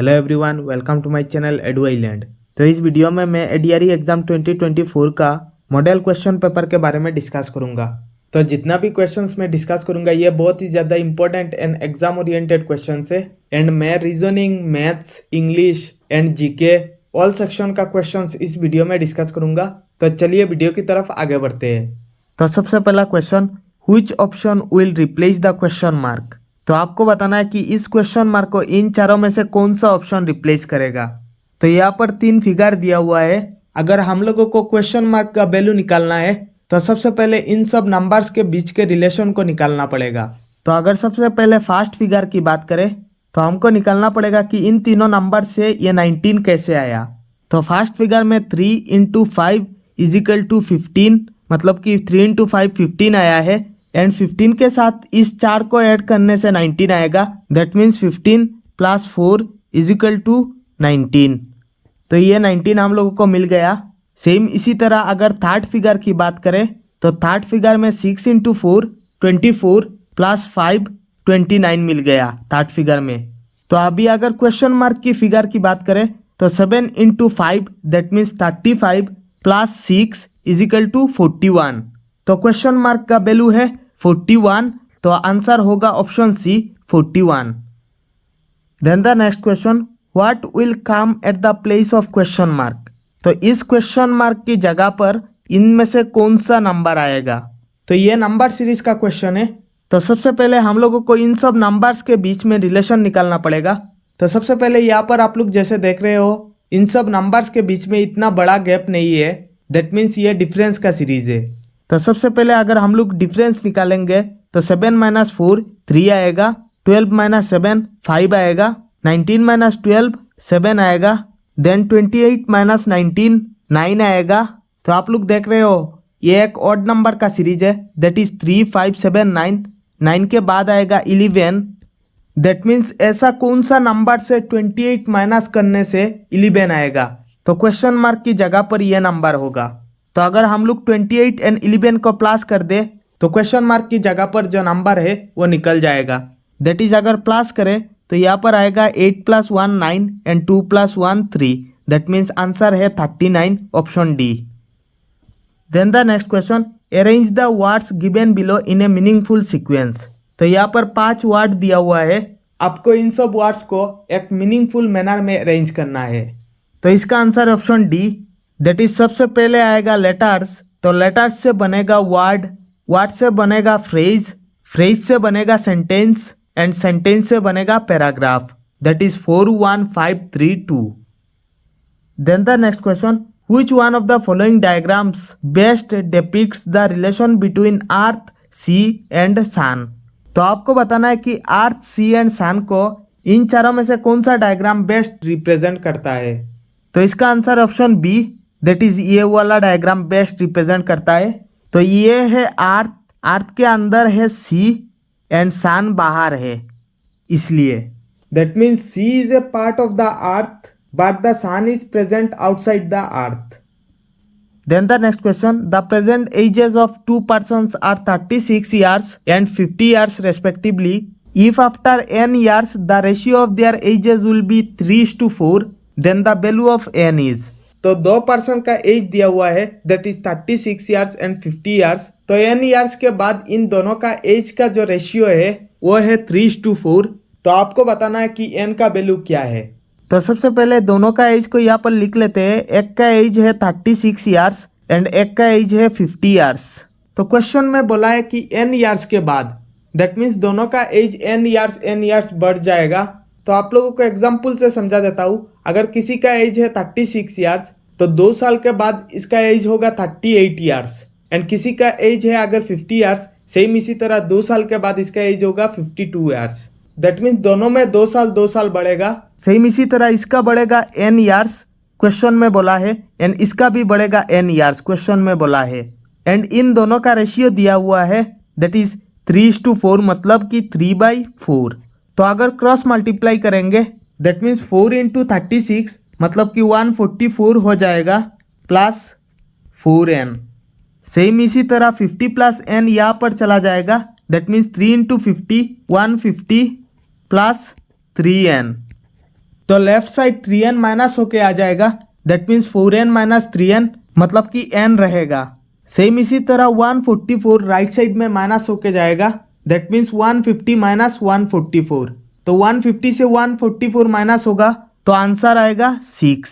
Hello everyone, welcome to my channel Edu Island. तो इस video में मैं एडीआरई एग्जाम 2024 का मॉडल क्वेश्चन पेपर के बारे में डिस्कस करूंगा। तो जितना भी क्वेश्चंस मैं डिस्कस करूंगा ये बहुत ही ज़्यादा important and exam oriented question है। एंड मैं reasoning, maths, English and GK all section का क्वेश्चंस इस वीडियो में डिस्कस करूंगा। तो चलिए वीडियो की तरफ आगे बढ़ते हैं। तो सबसे पहला question, which option will replace the question mark. तो आपको बताना है कि इस क्वेश्चन मार्क को इन चारों में से कौन सा ऑप्शन रिप्लेस करेगा। तो यहाँ पर 3 फिगर दिया हुआ है। अगर हम लोगों को क्वेश्चन मार्क का वैल्यू निकालना है तो सबसे पहले इन सब नंबर्स के बीच के रिलेशन को निकालना पड़ेगा। तो अगर सबसे पहले फर्स्ट फिगर की बात करें तो हमको निकालना पड़ेगा कि इन तीनों नंबर से ये 19 कैसे आया। तो फर्स्ट फिगर में 3 × 5 = 15, मतलब कि 3 × 5 15 आया है। एंड 15 के साथ इस 4 को ऐड करने से 19 आएगा। That means 15 + 4 = 19। तो ये 19 हम लोगों को मिल गया। सेम इसी तरह अगर थर्ड फिगर की बात करें तो थर्ड फिगर में 6 × 4 24 + 5 29 मिल गया थर्ड फिगर में। तो अभी अगर क्वेश्चन मार्क की फिगर की बात करें तो 7 × 5 दैट मीन्स 35 + 6 = 41। तो क्वेश्चन मार्क का वैल्यू है 41। तो आंसर होगा option C 41। Then the next question, what will come at the place of question mark. तो इस क्वेश्चन मार्क की जगह पर इनमें से कौन सा नंबर आएगा। तो ये नंबर सीरीज का क्वेश्चन है। तो सबसे पहले हम लोगों को इन सब नंबर्स के बीच में रिलेशन निकालना पड़ेगा। तो सबसे पहले यहाँ पर आप लोग जैसे देख रहे हो इन सब नंबर्स के बीच में इतना बड़ा गैप नहीं है। दैट मीन्स ये डिफरेंस का सीरीज है। तो सबसे पहले अगर हम लोग डिफरेंस निकालेंगे तो 7 - 4 3 आएगा, 12 - 7 5 आएगा, 19 - 12 7 आएगा, देन 28 - 19 9 आएगा। तो आप लोग देख रहे हो ये एक ऑड नंबर का सीरीज है। That is 3 5 7 9। 9 के बाद आएगा 11। दैट मीन्स ऐसा कौन सा नंबर से 28 माइनस करने से 11 आएगा। तो क्वेश्चन मार्क की जगह पर यह नंबर होगा। तो अगर हम लोग 28 एंड 11 को प्लस कर दे तो क्वेश्चन मार्क की जगह पर जो नंबर है वो निकल जाएगा। दैट इज अगर प्लस करें तो यहाँ पर आएगा 8 + 1 9 एंड 2 + 1 3। दैट मीन्स आंसर है 39, option D. Then the next question, arrange the words given below in a meaningful sequence. तो यहाँ पर 5 वर्ड दिया हुआ है। आपको इन सब वर्ड्स को एक मीनिंगफुल मैनर में अरेंज करना है। तो इसका answer option D. That is सबसे पहले आएगा लेटर्स। तो लेटर्स से बनेगा वर्ड, वर्ड से बनेगा फ्रेज, फ्रेज से बनेगा सेंटेंस एंड सेंटेंस से बनेगा paragraph. That is 4 1 5 3 2। Then the next question, which one of the following diagrams best depicts the relation between earth, sea and sun. तो आपको बताना है कि अर्थ, सी एंड सन को इन चारों में से कौन सा डायग्राम बेस्ट रिप्रेजेंट करता है। तो इसका answer option B, that is ये वाला डायग्राम बेस्ट रिप्रेजेंट करता है। तो ये है अर्थ, अर्थ के अंदर है सी एंड सन बाहर है, इसलिए that means C is a part of the earth but the sun is present outside the earth. Then the next question, the present ages of 2 persons are 36 years and 50 years respectively. If after n years the ratio of their ages will be 3:4, then the value of n is। तो 2 person का as दिया हुआ है that is 36 years and 50 years. तो n years के बाद इन दोनों का एज का जो रेशियो है वो है 3:4। तो आपको बताना है कि n का वैल्यू क्या है। तो सबसे पहले दोनों का एज को यहाँ पर लिख लेते हैं। एक का एज है 36 ईयर्स एंड एक का एज है 50 ईयर्स। तो क्वेश्चन में बोला है कि n ईयर्स के बाद, दैट मीन्स दोनों का एज n ईयर्स बढ़ जाएगा। तो आप लोगों को एग्जाम्पल से समझा देता हूँ। अगर किसी का एज है 36 ईयर्स तो 2 साल के बाद इसका एज होगा 38 ईयर्स। एंड किसी का एज है अगर 50 ईयर्स, सेम इसी तरह 2 साल के बाद इसका एज होगा 52 ईयर्स। दैट मीन्स दोनों में 2 साल बढ़ेगा। सेम इसी तरह इसका बढ़ेगा n ईयर्स, क्वेश्चन में बोला है, एंड इसका भी बढ़ेगा n ईयर्स, क्वेश्चन में बोला है। एंड इन दोनों का रेशियो दिया हुआ है दैट इज 3:4, मतलब कि 3/4। तो अगर क्रॉस मल्टीप्लाई करेंगे दैट मीन्स 4 × 36 मतलब कि 144 हो जाएगा प्लस 4n। सेम इसी तरह 50 + n यहाँ पर चला जाएगा। That means 3 × 50 150 + 3n। तो लेफ्ट साइड 3n माइनस होके आ जाएगा, that means 4n minus 3n, मतलब कि n रहेगा। सेम इसी तरह 144 राइट साइड में माइनस होके जाएगा, दैट मीन्स 150 माइनस 144। तो 150 से 144 माइनस होगा तो आंसर आएगा 6,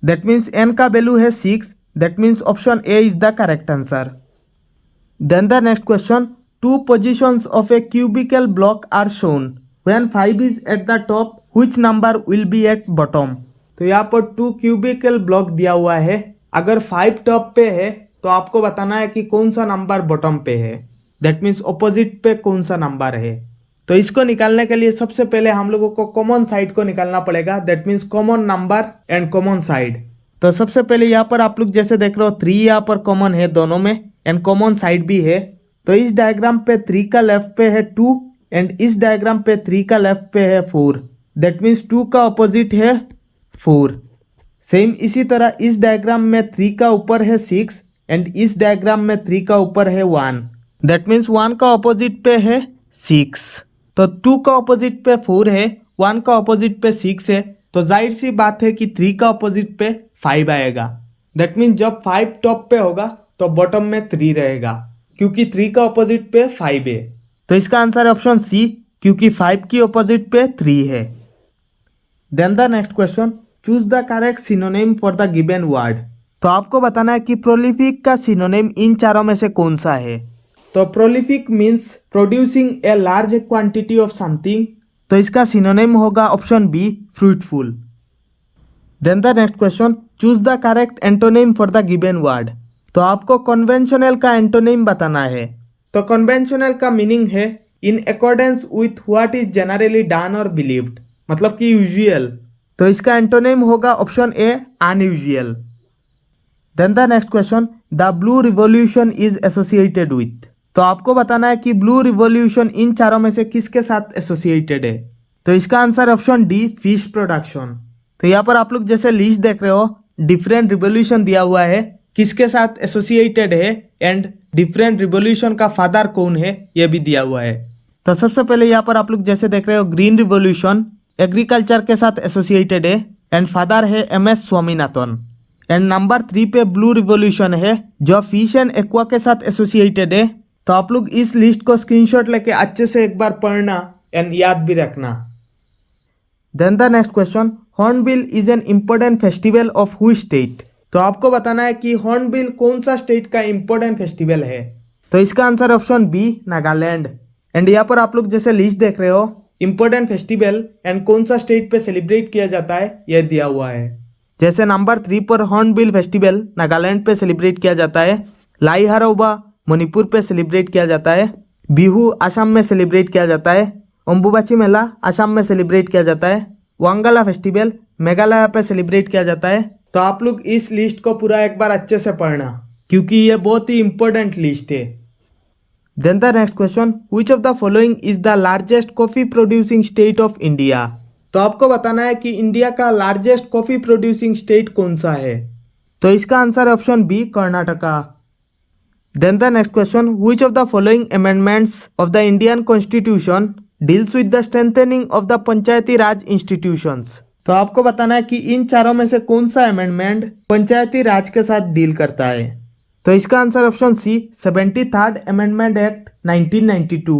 दैट मीन्स n का वैल्यू है 6, that means option A is the correct answer. Then the next question, 2 positions of a cubical block are shown. When 5 is at the top, which number will be at bottom? तो यहाँ पर 2 cubical block दिया हुआ है। अगर 5 top पे है तो आपको बताना है कि कौन सा नंबर बॉटम पे है, दैट मीन्स ऑपोजिट पे कौन सा नंबर है। तो इसको निकालने के लिए सबसे पहले हम लोगों को कॉमन साइड को निकालना पड़ेगा, that means common number and common side. तो सबसे पहले यहाँ पर आप लोग जैसे देख रहे हो 3 यहाँ पर कॉमन है दोनों में एंड कॉमन साइड भी है। तो इस डायग्राम पे 3 का लेफ्ट पे है 2 एंड इस डायग्राम पे 3 का लेफ्ट पे है 4, दैट मीन्स 2 का ऑपोजिट है 4। सेम इसी तरह इस डायग्राम में 3 का ऊपर है 6 एंड इस डायग्राम में 3 का ऊपर है 1, दैट मीन्स 1 का ऑपोजिट पे है 6। तो 2 का ऑपोजिट पे 4 है, 1 का ऑपोजिट पे 6 है, तो जाहिर सी बात है कि 3 का ऑपोजिट पे 5 आएगा। दैट मीन्स जब 5 टॉप पे होगा तो बॉटम में 3 रहेगा, क्योंकि 3 का ऑपोजिट पे 5 है। तो इसका आंसर है ऑप्शन सी, क्योंकि 5 की ऑपोजिट पे 3 है। Then the next question, choose the correct synonym for the given word. तो आपको बताना है कि प्रोलिफिक का सिनोनिम इन चारों में से कौन सा है। तो prolific means producing a large quantity of something, तो इसका सिनोनिम होगा option B, fruitful. Then the next question, choose the correct antonym for the given word. तो आपको कन्वेंशनल का एंटोनिम बताना है। तो कन्वेंशनल का मीनिंग है in accordance with what is generally done और बिलीव्ड, मतलब कि यूजुअल। तो इसका एंटोनिम होगा option A, unusual. Then the next question, the blue revolution is associated with. तो आपको बताना है कि ब्लू रिवॉल्यूशन इन चारों में से किसके साथ एसोसिएटेड है। तो इसका answer option D, fish production. तो यहाँ पर आप लोग जैसे लिस्ट देख रहे हो, डिफरेंट रिवॉल्यूशन दिया हुआ है, किसके साथ एसोसिएटेड है एंड डिफरेंट रिवॉल्यूशन का फादर कौन है यह भी दिया हुआ है। तो सबसे पहले यहाँ पर आप लोग जैसे देख रहे हो, ग्रीन रिवॉल्यूशन एग्रीकल्चर के साथ एसोसिएटेड है एंड फादर है MS स्वामीनाथन। एंड नंबर 3 पे ब्लू रिवॉल्यूशन है जो फिश एंड एक्वा के साथ एसोसिएटेड है। तो आप लोग इस लिस्ट को स्क्रीनशॉट लेके अच्छे से एक बार पढ़ना एंड याद भी रखना। Then the next question, hornbill is an important festival of which state. तो आपको बताना है कि हॉर्नबिल कौन सा स्टेट का इम्पोर्टेंट फेस्टिवल है। तो इसका answer option B, Nagaland. And यहाँ पर आप लोग जैसे लिस्ट देख रहे हो, इम्पोर्टेंट फेस्टिवल एंड कौन सा स्टेट पे सेलिब्रेट किया जाता है यह दिया हुआ है। जैसे नंबर 3 पर हॉर्नबिल फेस्टिवल नागालैंड पे सेलिब्रेट किया जाता है, लाई हरौबा मणिपुर पे सेलिब्रेट किया जाता है, बिहू असम में सेलिब्रेट किया जाता है, अम्बुबाची मेला असम में सेलिब्रेट किया जाता है, वांगला फेस्टिवल मेघालय पे सेलिब्रेट किया जाता है। तो आप लोग इस लिस्ट को पूरा एक बार अच्छे से पढ़ना, क्योंकि ये बहुत ही इंपॉर्टेंट लिस्ट है। Then the next question, which of the following is the largest coffee producing state of India. तो आपको बताना है कि इंडिया का लार्जेस्ट कॉफी प्रोड्यूसिंग स्टेट कौन सा है। तो इसका answer option B, Karnataka. Then the next question, which of the following amendments of the Indian constitution deals with the strengthening of the panchayati raj institutions. तो आपको बताना है कि इन चारों में से कौन सा अमेंडमेंट पंचायती राज के साथ डील करता है। तो इसका answer option C, 73rd amendment act 1992।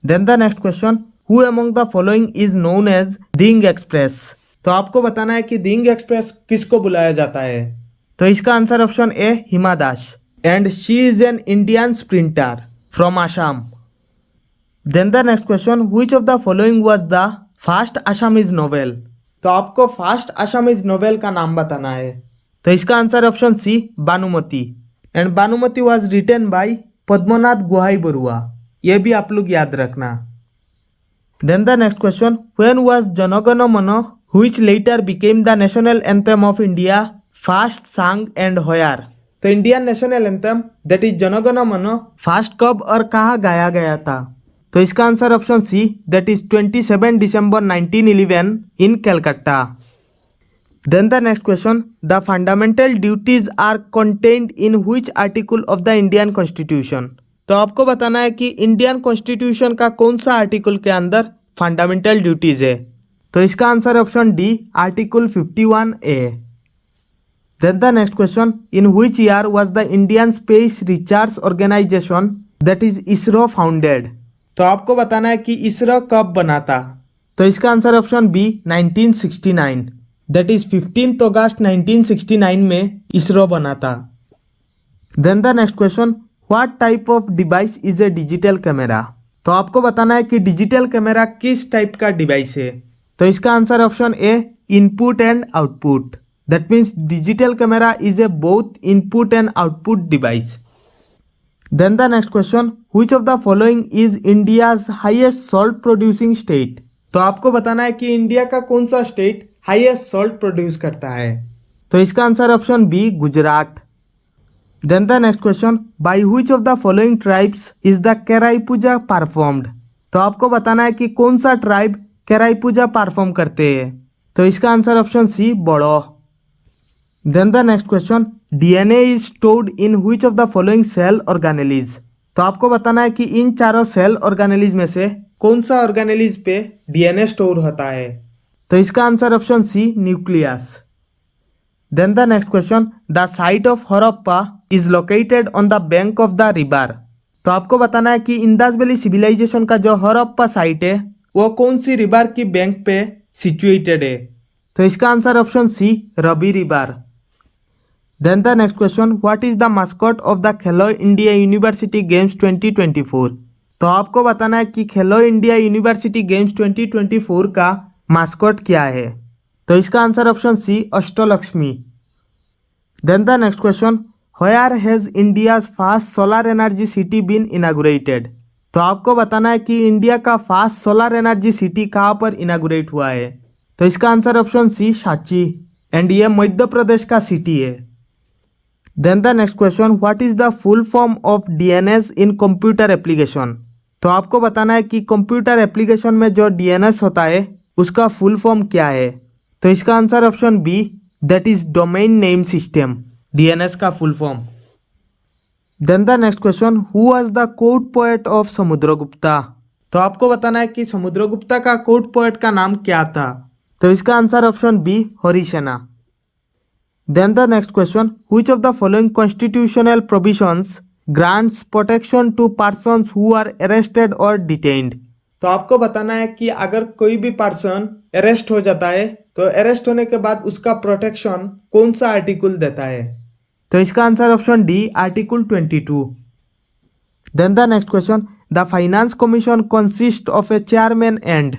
Then the next question, who among the following is known as Dhing Express. तो आपको बताना है कि दिंग एक्सप्रेस किसको बुलाया जाता है। तो इसका answer option A, Hima Das. And she is an Indian sprinter from Assam. Then the next question, which of the following was the first Assamese novel. तो आपको फर्स्ट असमीज नोवेल का नाम बताना है। तो इसका answer option C, Bhanumati. And Bhanumati was written by Padmanath Gohain Baruah, यह भी आप लोग याद रखना। Then the next question, when was Janagana Mana which later became the national anthem of India first sang and where. तो Indian national anthem that is Janagana Mana first कब और कहाँ गाया गया था। तो इसका answer option C, that is 27 December 1911 in Calcutta. Then the next question, the fundamental duties are contained in which article of the Indian constitution. तो आपको बताना है कि इंडियन कॉन्स्टिट्यूशन का कौन सा आर्टिकल के अंदर फंडामेंटल ड्यूटीज है। तो इसका answer option D article 51A। Then the next question, in which year was the Indian Space Research Organisation that is ISRO founded. तो आपको बताना है कि इसरो कब बना था। तो इसका answer option B 1969, that is 15 अगस्त 1969 में इसरो बना था। Then the next question, what type of device is a digital camera. तो आपको बताना है कि डिजिटल कैमरा किस टाइप का डिवाइस है। तो इसका answer option A input and output, that means digital camera is a both input and output device. Then the next question, which of the following is India's highest salt producing state. तो आपको बताना है कि India का कौन सा state highest salt produce करता है। तो इसका answer option B Gujarat. Then the next question, by which of the following tribes is the Kherai puja performed. तो आपको बताना है कि कौन सा ट्राइब केराई पूजा परफॉर्म करते हैं। तो इसका answer option C Bodo. Then the next question, DNA is stored in which of the following cell organelles. तो आपको बताना है कि इन चारों सेल ऑर्गेनेलीज में से कौन सा ऑर्गेनेलीज पे डीएनए स्टोर होता है। तो इसका answer option C nucleus. Then the next question, the site of Harappa is located on the bank of the river. तो आपको बताना है कि इंडस वैली सिविलाइजेशन का जो हड़प्पा साइट है वो कौन सी रिवर की बैंक पे सिचुएटेड है। तो इसका answer option C Ravi river. Then the next question, what is the mascot of the Khelo India university games 2024। तो आपको बताना है कि खेलो इंडिया यूनिवर्सिटी गेम्स 2024 का मास्कॉट क्या है। तो इसका answer option C Ashtalakshmi. Then the next question, where has India's first solar energy city been inaugurated. तो आपको बताना है कि इंडिया का फास्ट सोलर एनर्जी सिटी कहाँ पर इनागुरेट हुआ है। तो इसका answer option C Sanchi, and ये मध्य प्रदेश का सिटी है। Then the next question, what is the full form of DNS in computer application. तो आपको बताना है कि कंप्यूटर एप्लीकेशन में जो डीएनएस होता है उसका फुल फॉर्म क्या है। तो इसका answer option B that is domain name system, DNS का full form. Then the next question, who was the court poet of Samudragupta. तो आपको बताना है कि समुद्रगुप्ता का कोर्ट पोएट का नाम क्या था। तो इसका answer option B Harisena. Then the next question, which of the following constitutional provisions grants protection to persons who are arrested और डिटेन्ड। तो आपको बताना है कि अगर कोई भी पर्सन अरेस्ट हो जाता है तो अरेस्ट होने के बाद उसका प्रोटेक्शन कौन सा आर्टिकल देता है। तो इसका answer option D article 22। Then the next question, the finance commission consist of a chairman and.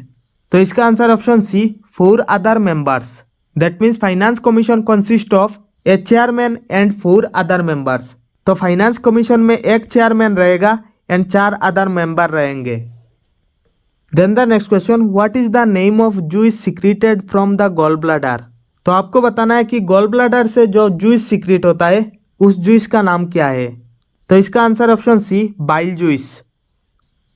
तो इसका answer option C 4 other members, that means finance commission consist of a chairman and 4 other members. तो finance commission में एक chairman रहेगा and 4 other member रहेंगे। Then the next question, what is the name of juice secreted from the gall bladder. तो आपको बताना है कि गॉल ब्लैडर से जो जूस सीक्रेट होता है उस जूस का नाम क्या है। तो इसका answer option C bile juice.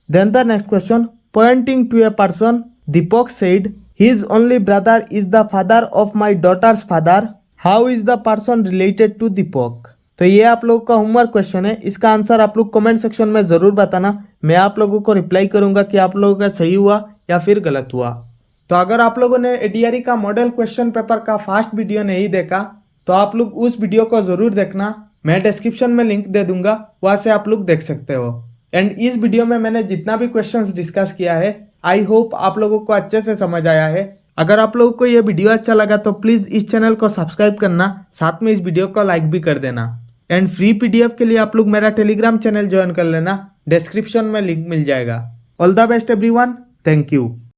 Then the next question, pointing to a person Deepak said his only brother is the father of my daughter's father, how is the person related to Deepak. तो ये आप लोगों का होमवर्क क्वेश्चन है, इसका answer आप लोग comment section में ज़रूर बताना। मैं आप लोगों को रिप्लाई करूंगा कि आप लोगों का सही हुआ या फिर गलत हुआ। तो अगर आप लोगों ने एडीआरई का मॉडल क्वेश्चन पेपर का फास्ट वीडियो नहीं देखा तो आप लोग उस वीडियो को ज़रूर देखना, मैं डिस्क्रिप्शन में लिंक दे दूंगा, वहाँ से आप लोग देख सकते हो। एंड इस वीडियो में मैंने जितना भी क्वेश्चंस डिस्कस किया है आई होप आप लोगों को अच्छे से समझ आया है। अगर आप लोगों को ये वीडियो अच्छा लगा तो प्लीज़ इस चैनल को सब्सक्राइब करना, साथ में इस वीडियो को लाइक भी कर देना। एंड फ्री पीडीएफ के लिए आप लोग मेरा टेलीग्राम चैनल ज्वाइन कर लेना, डिस्क्रिप्शन में लिंक मिल जाएगा। All the best everyone, thank you.